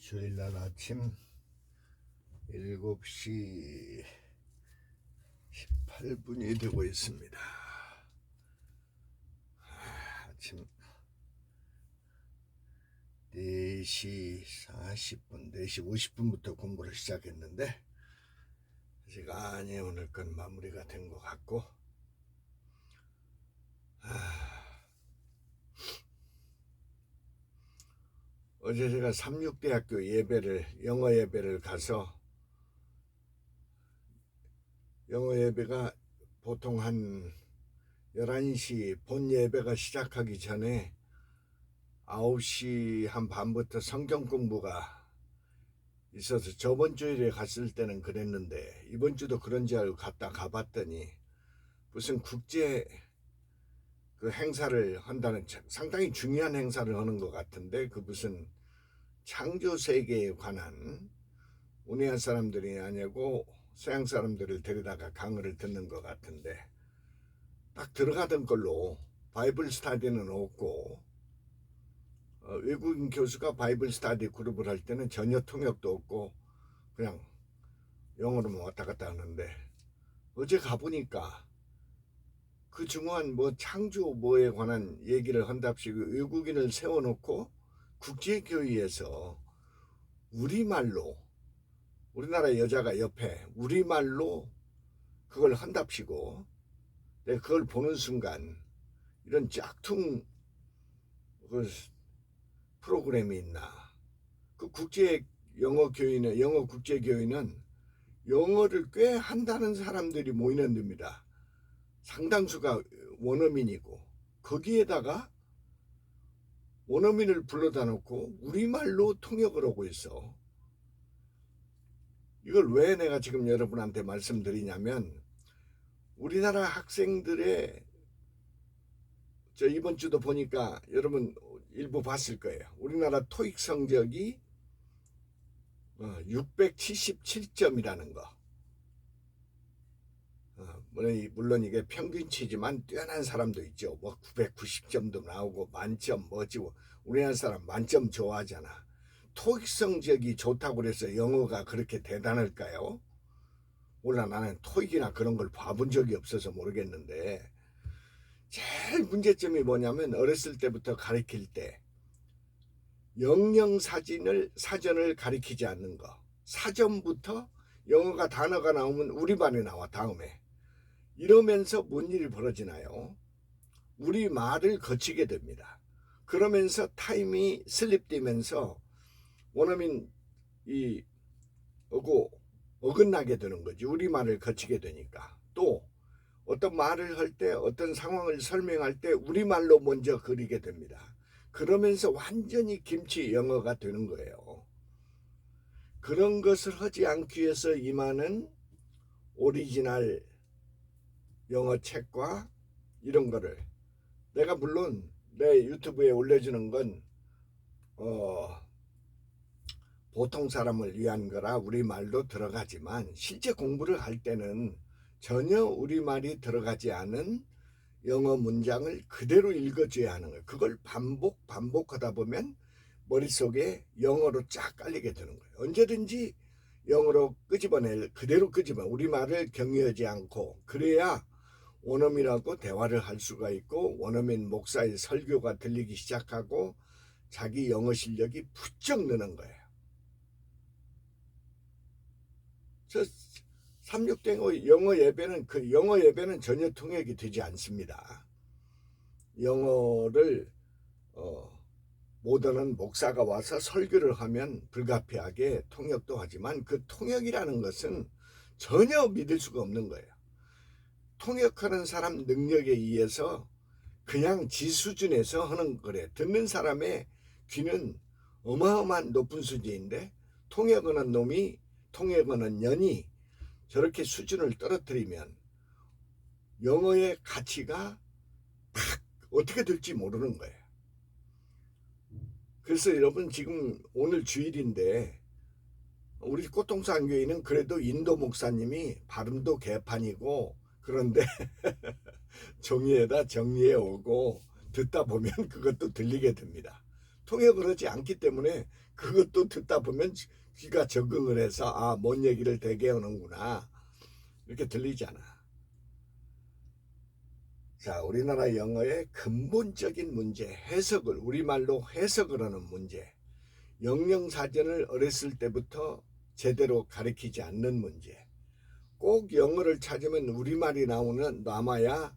주일날 아침 7시 18분이 되고 있습니다. 아침 4시 40분, 4시 50분부터 공부를 시작했는데 아직 아니 오늘 건 마무리가 된 것 같고, 어제 제가 삼육대학교 영어 예배를 가서, 영어 예배가 보통 한 11시 본 예배가 시작하기 전에 9시 한 반부터 성경 공부가 있어서, 저번 주일에 갔을 때는 그랬는데 이번 주도 그런 줄 알고 가봤더니 무슨 국제 그 행사를 한다는, 상당히 중요한 행사를 하는 것 같은데, 그 무슨 창조 세계에 관한, 우리나라 사람들이 아니고 서양 사람들을 데려다가 강의를 듣는 것 같은데, 딱 들어가던 걸로 바이블 스타디는 없고, 외국인 교수가 바이블 스타디 그룹을 할 때는 전혀 통역도 없고 그냥 영어로만 왔다 갔다 하는데, 어제 가보니까 그 중요한 뭐 창조 뭐에 관한 얘기를 한답시고 외국인을 세워놓고 국제교회에서 우리말로, 우리나라 여자가 옆에 우리말로 그걸 한답시고, 내가 그걸 보는 순간 이런 짝퉁 그 프로그램이 있나. 그 국제 영어 교회는, 영어 국제교회는 영어를 꽤 한다는 사람들이 모이는 데입니다. 상당수가 원어민이고, 거기에다가 원어민을 불러다 놓고 우리말로 통역을 하고 있어. 이걸 왜 내가 지금 여러분한테 말씀드리냐면, 우리나라 학생들의, 저 이번 주도 보니까 여러분 일부 봤을 거예요. 우리나라 토익 성적이 677점이라는 거. 물론 이게 평균치지만 뛰어난 사람도 있죠. 뭐 990점도 나오고 만점 뭐지고, 우리나라 사람 만점 좋아하잖아. 토익 성적이 좋다고 그래서 영어가 그렇게 대단할까요? 몰라, 나는 토익이나 그런 걸 봐본 적이 없어서 모르겠는데, 제일 문제점이 뭐냐면, 어렸을 때부터 가르칠 때 사전을 가리키지 않는 거. 사전부터 영어가 단어가 나오면 우리말이 나와 다음에. 이러면서 뭔 일이 벌어지나요? 우리말을 거치게 됩니다. 그러면서 타임이 슬립되면서 원어민 어긋나게 되는 거지. 우리말을 거치게 되니까. 또 어떤 말을 할 때, 어떤 상황을 설명할 때 우리말로 먼저 그리게 됩니다. 그러면서 완전히 김치 영어가 되는 거예요. 그런 것을 하지 않기 위해서 임하는 오리지널 영어 책과 이런 거를, 내가 물론 내 유튜브에 올려주는 건 보통 사람을 위한 거라 우리말도 들어가지만, 실제 공부를 할 때는 전혀 우리말이 들어가지 않은 영어 문장을 그대로 읽어줘야 하는 거예요. 그걸 반복하다 보면 머릿속에 영어로 쫙 깔리게 되는 거예요. 언제든지 영어로 그대로 끄집어내, 우리말을 경유하지 않고, 그래야 원어민하고 대화를 할 수가 있고, 원어민 목사의 설교가 들리기 시작하고 자기 영어 실력이 부쩍 느는 거예요. 저 삼육대고 영어 예배는 전혀 통역이 되지 않습니다. 영어를 못하는 목사가 와서 설교를 하면 불가피하게 통역도 하지만, 그 통역이라는 것은 전혀 믿을 수가 없는 거예요. 통역하는 사람 능력에 의해서 그냥 지 수준에서 하는 거래. 듣는 사람의 귀는 어마어마한 높은 수준인데, 통역하는 년이 저렇게 수준을 떨어뜨리면 영어의 가치가 딱 어떻게 될지 모르는 거예요. 그래서 여러분, 지금 오늘 주일인데 우리 꽃동산교회는 그래도 인도 목사님이 발음도 개판이고 그런데 종이에다 정리해 오고, 듣다 보면 그것도 들리게 됩니다. 통역을 하지 않기 때문에 그것도 듣다 보면 귀가 적응을 해서 아, 뭔 얘기를 되게 하는구나 이렇게 들리잖아. 자, 우리나라 영어의 근본적인 문제, 해석을 우리말로 해석을 하는 문제, 영영사전을 어렸을 때부터 제대로 가르치지 않는 문제. 꼭 영어를 찾으면 우리말이 남아야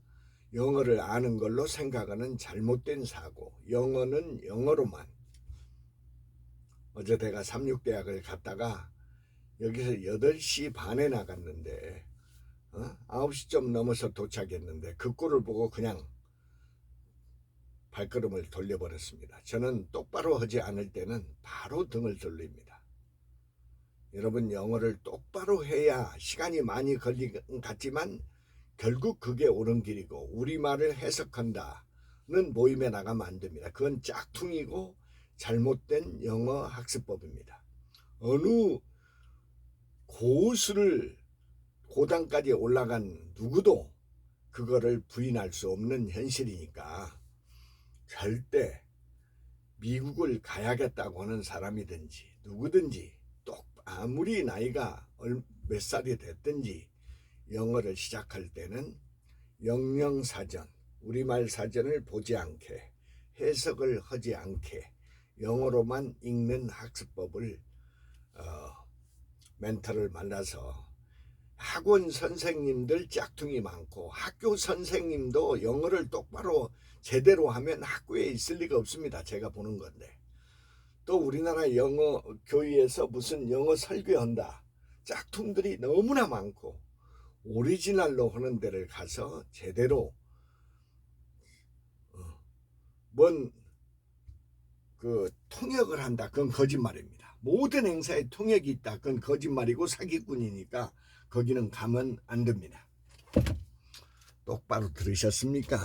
영어를 아는 걸로 생각하는 잘못된 사고. 영어는 영어로만. 어제 내가 삼육대학을 갔다가 여기서 8시 반에 나갔는데 9시 좀 넘어서 도착했는데 그 꼴을 보고 그냥 발걸음을 돌려버렸습니다. 저는 똑바로 하지 않을 때는 바로 등을 돌립니다. 여러분, 영어를 똑바로 해야 시간이 많이 걸리는 것 같지만 결국 그게 옳은 길이고 우리말을 해석한다는 모임에 나가면 안 됩니다. 그건 짝퉁이고 잘못된 영어 학습법입니다. 어느 고수를 고단까지 올라간 누구도 그거를 부인할 수 없는 현실이니까 절대 미국을 가야겠다고 하는 사람이든지 누구든지 아무리 나이가 몇 살이 됐든지 영어를 시작할 때는 영영사전, 우리말 사전을 보지 않게 해석을 하지 않게 영어로만 읽는 학습법을 멘토를 만나서 학원 선생님들 짝퉁이 많고 학교 선생님도 영어를 똑바로 제대로 하면 학교에 있을 리가 없습니다. 제가 보는 건데. 또 우리나라 영어 교회에서 무슨 영어 설교한다. 짝퉁들이 너무나 많고 오리지널로 하는 데를 가서 제대로 통역을 한다. 그건 거짓말입니다. 모든 행사에 통역이 있다. 그건 거짓말이고 사기꾼이니까 거기는 가면 안 됩니다. 똑바로 들으셨습니까?